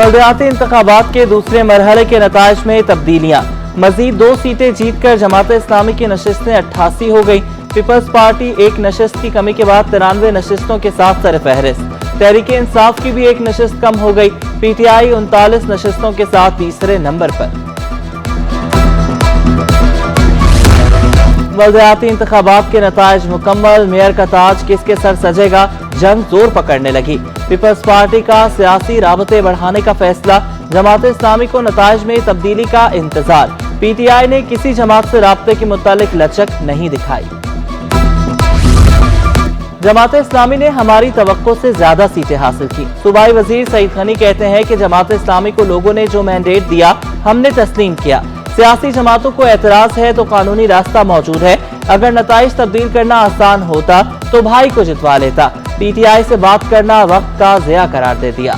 बलदियाती इंतखाबात के दूसरे मरहले के नताइज में तब्दीलियां। मजीद 2 सीटें जीतकर जमात इस्लामी की नशिस्तें 88 हो गई। पीपल्स पार्टी एक नशिस्त की कमी के बाद 93 नशिस्तों के साथ सरफहरिस्त। तहरीक इंसाफ की भी एक नशिस्त कम हो गई। पीटीआई 39 नशिस्तों के साथ तीसरे नंबर पर। बलदियाती इंतखाबात के नताइज मुकम्मल। मेयर का ताज किसके सर सजेगा, जंग जोर पकड़ने लगी। पीपल्स पार्टी का सियासी राबते बढ़ाने का फैसला। जमात इस्लामी को नताइज में तब्दीली का इंतजार। पीटीआई ने किसी जमात से राबते के मुतालिक लचक नहीं दिखाई। जमात इस्लामी ने हमारी तवक्को से ज्यादा सीटें हासिल की। सूबाई वजीर सईद गनी कहते हैं कि जमात इस्लामी को लोगों ने जो मैंडेट दिया हमने तस्लीम किया। सियासी जमातों को एतराज है तो कानूनी रास्ता मौजूद है। अगर नताइज तब्दील करना आसान होता तो भाई को जितवा लेता। पीटीआई से बात करना वक्त का ज़िया करार दे दिया।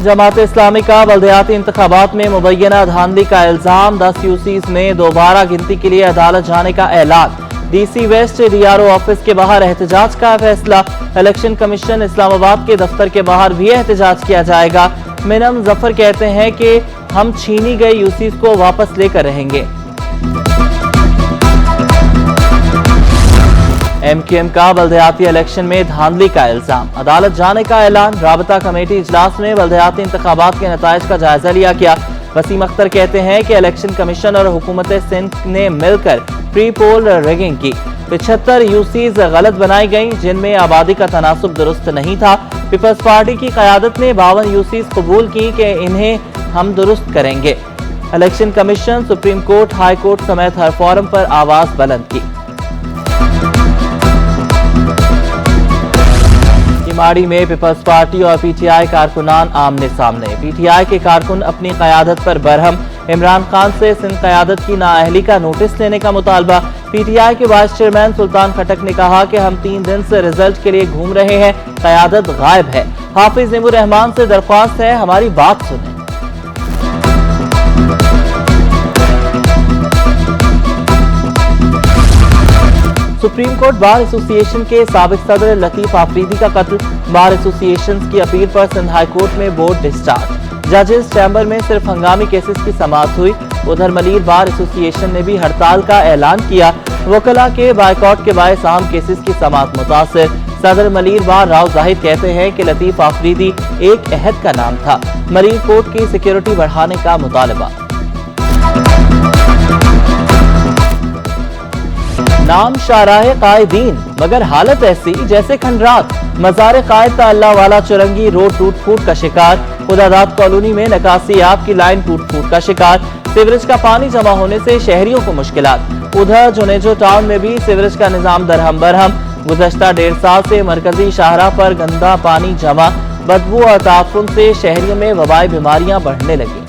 जमात इस्लामी का बलदियाती इंतखाबात में मुबैना धांधली का इल्जाम। 10 यूसीज में दोबारा गिनती के लिए अदालत जाने का ऐलान। डीसी वेस्ट डीआरओ ऑफिस के बाहर एहतजाज का फैसला। इलेक्शन कमीशन इस्लामाबाद के दफ्तर के बाहर भी एहतजाज किया जाएगा। मिनम जफर कहते हैं कि हम छीनी गई यूसीज को वापस लेकर रहेंगे। एमक्यूएम का बलदियाती इलेक्शन में धांधली का इल्जाम। अदालत जाने का ऐलान। राबता कमेटी इजलास में बलदियाती इंतखाबात के नताइज का जायजा लिया गया। वसीम अख्तर कहते हैं कि इलेक्शन कमीशन और हुकूमत सिंध ने मिलकर प्री पोल रिगिंग की। 75 यूसीज गलत बनाई गई जिनमें आबादी का तनासुब दुरुस्त नहीं था। पीपल्स पार्टी की क़यादत ने 52 यूसीज कबूल की कि इन्हें हम दुरुस्त करेंगे। Election commission, supreme court, high court समेत हर फोरम पर आवाज बुलंद की। निमाड़ी में पीपल्स पार्टी और पीटीआई कारकुनान आमने सामने। पीटीआई के कारकुन अपनी क़यादत पर बरहम। इमरान खान से सिंध क़यादत की नाअहली का नोटिस लेने का मुतालबा। पीटीआई के वाइस चेयरमैन सुल्तान खटक ने कहा कि हम 3 दिन से रिजल्ट के लिए घूम रहे हैं, क़यादत गायब है। हाफिज निमूर रहमान से दरख्वास्त है हमारी बात सुने। सुप्रीम कोर्ट बार एसोसिएशन के साबिक सदर लतीफ आफरीदी का कत्ल। बार एसोसिएशन की अपील पर सिंध हाई कोर्ट में बोर्ड डिस्चार्ज। जजेस चैम्बर में सिर्फ हंगामी केसेस की समाअत हुई। उधर मलीर बार एसोसिएशन ने भी हड़ताल का ऐलान किया। वकला के बायकॉट के बायस आम केसेस की समाअत मुतासिर। सदर मलीर बार राव जाहिद कहते हैं कि लतीफ आफरीदी एक अहद का नाम था। मलीर कोर्ट की सिक्योरिटी बढ़ाने का मुतालबा। नाम शाहराह कायदीन मगर हालत ऐसी जैसे खंडरात। मज़ार कायद का अल्लाह वाला चुरंगी रोड टूट फूट का शिकार। खुदादाद कॉलोनी में नकासी आब की लाइन टूट फूट का शिकार। सीवरेज का पानी जमा होने से शहरियों को मुश्किलात। उधर जुनेजो टाउन में भी सीवरेज का निजाम दरहम बरहम। गुज़श्ता 1.5 साल से मरकजी शाहराह पर गंदा पानी जमा। बदबू और ताफुन से शहरियों में वबाई बीमारियां बढ़ने लगी।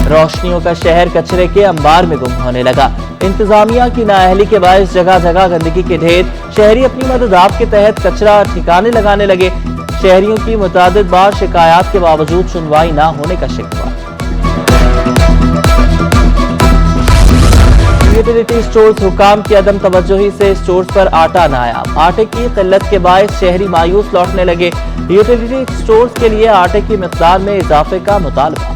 रोशनियों का शहर कचरे के अंबार में गुम होने लगा। इंतजामिया की नाअहली के बायस जगह जगह गंदगी के ढेर। शहरी अपनी मदद आप के तहत कचरा ठिकाने लगाने लगे। शहरियों की मुतादिद बार शिकायत के बावजूद सुनवाई न होने का शिकवा। यूटिलिटी स्टोर्स हुकाम की अदम तवज्जोही से स्टोर्स पर आटा नायाब। आटे की किल्लत के बायस शहरी मायूस लौटने लगे। यूटिलिटी स्टोर्स के लिए आटे की मिकदार में इजाफे का मुतालबा।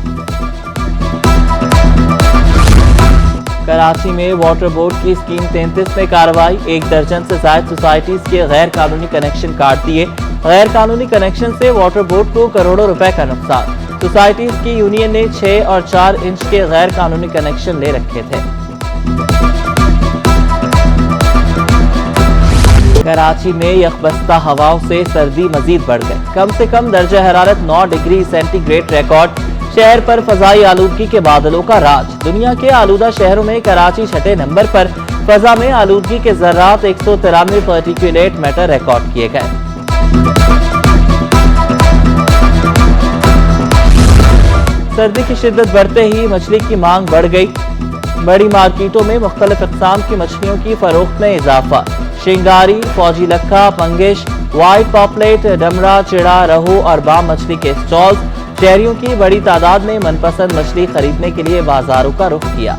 कराची में वाटर बोर्ड की स्कीम 33 में कार्रवाई। 1 दर्जन से ज्यादा सोसाइटीज के गैर कानूनी कनेक्शन काट दिए। गैर कानूनी कनेक्शन से वाटर बोर्ड को करोड़ों रुपए का नुकसान। सोसाइटीज की यूनियन ने 6 और 4 इंच के गैर कानूनी कनेक्शन ले रखे थे। कराची में यकबस्ता हवाओं से सर्दी मजीद बढ़ गई। कम से कम दर्जा हरारत 9 डिग्री सेंटीग्रेड रिकॉर्ड। शहर पर फजाई आलूदगी के बादलों का राज। दुनिया के आलूदा शहरों में कराची 6ठे नंबर पर। फजा में आलूदगी के ज़र्रात 193 पार्टिकुलेट मैटर रिकॉर्ड किए गए। सर्दी की शिद्दत बढ़ते ही मछली की मांग बढ़ गई। बड़ी मार्केटों में मुख्तलिफ इक़साम की मछलियों की फरोख्त में इजाफा। शिंगारी, फौजी लक्का, पंगिश, व्हाइट पॉपलेट, डमरा, चिड़ा, रहू और बाम मछली के स्टॉल्स। शहरियों की बड़ी तादाद ने मनपसंद मछली खरीदने के लिए बाजारों का रुख किया।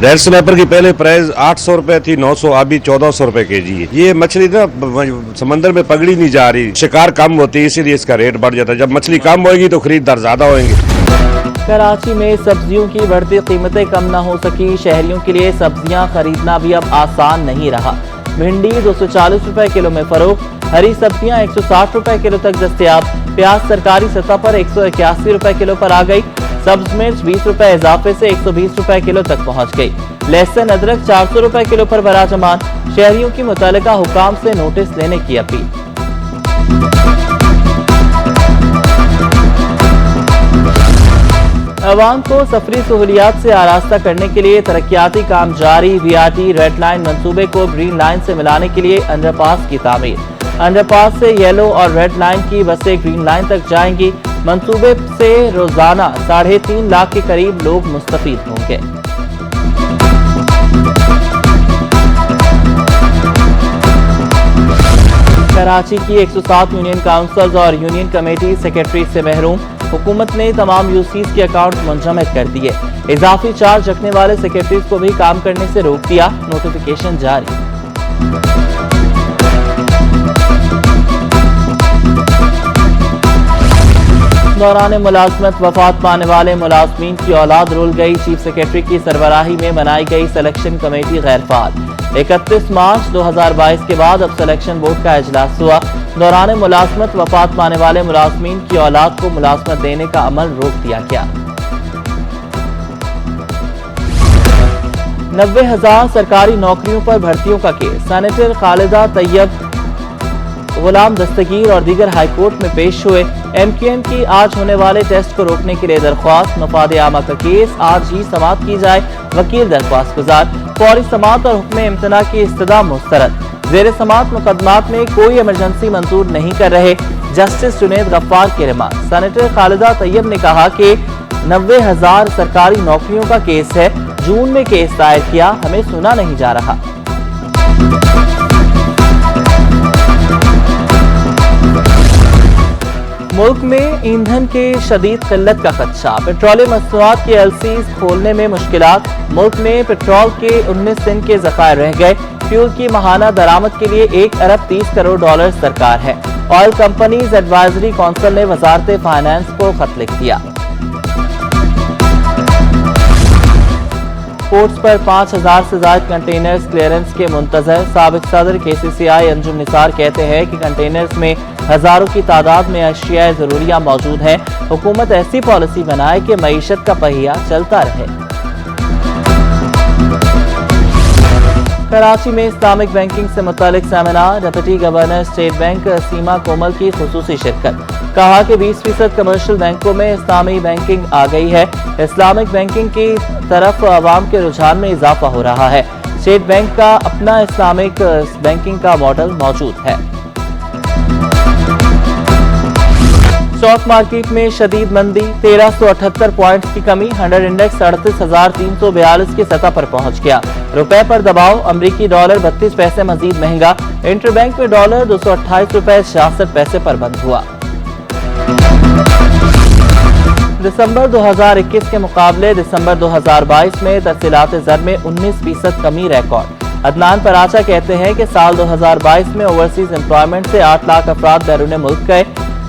रेड स्नैपर की पहले प्राइस 800 रुपए थी, 900, अभी 1400 रुपए केजी है। ये मछली ना समंदर में पकड़ी नहीं जा रही, शिकार कम होती है, इसीलिए इसका रेट बढ़ जाता है। जब मछली कम होगी तो खरीदार ज्यादा होंगे। कराची में सब्जियों की बढ़ती कीमतें कम न हो सकी, शहरियों के लिए सब्जियां खरीदना भी अब आसान नहीं रहा। भिंडी 240 रुपए किलो में फरोख्त, हरी सब्जियां 160 रुपए किलो तक दस्तयाब, प्याज सरकारी सतह पर 181 रुपए किलो पर आ गई, सब्ज मिर्च 20 रुपए इजाफे से 120 रुपए किलो तक पहुंच गई, लहसुन अदरक 400 रुपए किलो पर बराजमान, शहरियों की मुतल्लिका हुकाम से नोटिस लेने की अपील। अवाम को सफरी सहूलियात से आरास्ता करने के लिए तरक्याती काम जारी, बीआरटी रेड लाइन मंसूबे को ग्रीन लाइन से मिलाने के लिए अंडरपास की तामीर, अंडरपास से येलो और रेड लाइन की बसें ग्रीन लाइन तक जाएंगी। मंसूबे से रोजाना 3.5 लाख के करीब लोग मुस्तफीद होंगे। कराची की 107 यूनियन काउंसिल्स और यूनियन कमेटी सेक्रेटरी से महरूम, हुकूमत ने तमाम यूसीज के अकाउंट मुंजमद कर दिए, इजाफी चार्ज रखने वाले सेक्रेटरीज को भी काम करने से रोक दिया, नोटिफिकेशन जारी। दौरान मुलाजमत वफात पाने वाले मुलाजमीन की औलाद रुल गई, चीफ सेक्रेटरी की सरबराही में बनाई गई सिलेक्शन कमेटी गैर फाल। 31 मार्च 2022 के बाद अब सिलेक्शन बोर्ड का इजलास हुआ। दौरान मुलाजमत वफात पाने वाले मुलाजमीन की औलाद को मुलाजमत देने का अमल रोक दिया गया। 90,000 सरकारी नौकरियों पर भर्तियों का केस, सेनेटर खालिदा तैयब, गुलाम दस्तगीर और दीगर हाईकोर्ट में पेश हुए। MQM की आज होने वाले टेस्ट को रोकने के लिए दरख्वास्त, मफाद आमा का केस आज ही समाअत की जाए, वकील दरख्वास्त गुजार, फौरी समाअत और हुक्म इम्तना की इस्तदा मुस्तरद, जेर समाअत मुकदमात में कोई इमरजेंसी मंजूर नहीं कर रहे, जस्टिस जुनेद गफ्फार की रिमांड। सेनेटर खालिदा तैयब ने कहा कि 90,000 सरकारी नौकरियों का केस है, जून में केस दायर किया, हमें सुना नहीं जा रहा। मुल्क में ईंधन के शदीद किल्लत का खदशा, पेट्रोलियम मसनूआत की LCs खोलने में मुश्किलात, मुल्क में पेट्रोल के 19 दिन के ज़खायर रह गए, फ्यूल की माहाना दरामद के लिए 1 अरब 30 करोड़ डॉलर दरकार है। ऑयल कंपनीज एडवाइजरी काउंसिल ने वजारत फाइनेंस को खत लिख दिया। पोर्ट्स पर 5,000 से ज्यादा कंटेनर्स क्लियरेंस के मुंतजर, साबिक सदर KCCI अंजुम निसार कहते हैं कि कंटेनर्स में हजारों की तादाद में अशिया जरूरिया मौजूद हैं, हुकूमत ऐसी पॉलिसी बनाए कि मईशत का पहिया चलता रहे। कराची में इस्लामिक बैंकिंग से मुतालिक seminar, deputy governor State Bank Seema Komal की खुसूसी शिरकत, कहा कि 20% कमर्शियल बैंकों में इस्लामी बैंकिंग आ गई है, इस्लामिक बैंकिंग की तरफ अवाम के रुझान में इजाफा हो रहा है, स्टेट बैंक का अपना इस्लामिक बैंकिंग का मॉडल मौजूद है। स्टॉक मार्केट में शदीद मंदी, 1378 पॉइंट्स की कमी, 100 इंडेक्स 38,342 की सतह पर पहुंच गया, रुपए पर दबाव, अमरीकी डॉलर 32 पैसे मजीद महंगा, इंटरबैंक में डॉलर 228 रुपए 66 पैसे पर बंद हुआ। दिसंबर 2021 के मुकाबले दिसंबर 2022 में तफसीलात ज़र में 19% कमी रिकॉर्ड। अदनान पराचा कहते हैं कि साल 2022 में ओवरसीज एम्प्लॉयमेंट से 8 लाख अफराद बैरून मुल्क गए,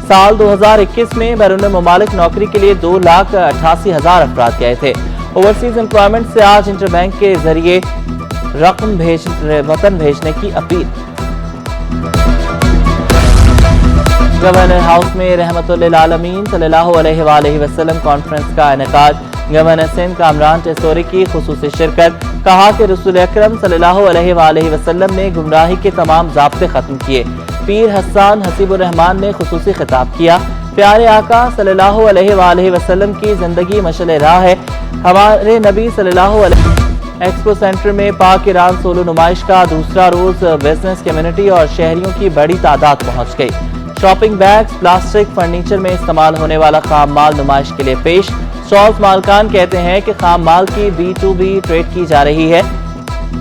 साल 2021 में बैरून ममालिक नौकरी के लिए 2,88,000 अफराद गए थे। ओवरसीज एम्प्लॉयमेंट से आज इंटरबैंक के जरिए रकम वतन भेजने की अपील। गवर्नर हाउस में रहमतुल्लिल आलमीन सल्लल्लाहु अलैहि वसल्लम कॉन्फ्रेंस का इनेकाद, गवर्नर सिंध कामरान टेसोरी की खुसूसी शिरकत, कहा कि रसूल अकरम सल्लल्लाहु अलैहि वसल्लम ने गुमराही के तमाम ज़ाब्ते खत्म किए। पीर हसन हसीबुर रहमान ने खुसूसी खिताब किया, प्यारे आका सल्लल्लाहु अलैहि वसल्लम की जिंदगी मशअल राह है, हमारे नबी सल्लल्लाहु अलैहि। एक्सपो सेंटर में पाक ईरान सोलो नुमाइश का दूसरा रोज बिजनेस कम्युनिटी और शहरियों की बड़ी तादाद पहुंच गई। शॉपिंग बैग्स, प्लास्टिक, फर्नीचर में इस्तेमाल होने वाला खाम माल नुमाइश के लिए पेश। स्टॉल्स मालकान कहते हैं कि खाम माल की B2B ट्रेड की जा रही है,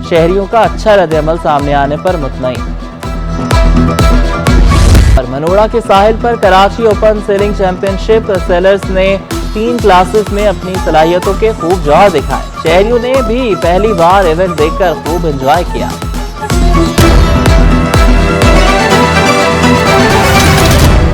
शहरियों का अच्छा रद्द-ए-अमल सामने आने पर मुतमईन। मनोड़ा के साहिल पर Karachi open selling championship, sellers ने 3 क्लासेस में अपनी सलाहियतों के खूब जौहर दिखाए। शहरियों ने भी पहली बार इवेंट देखकर खूब एंजॉय किया।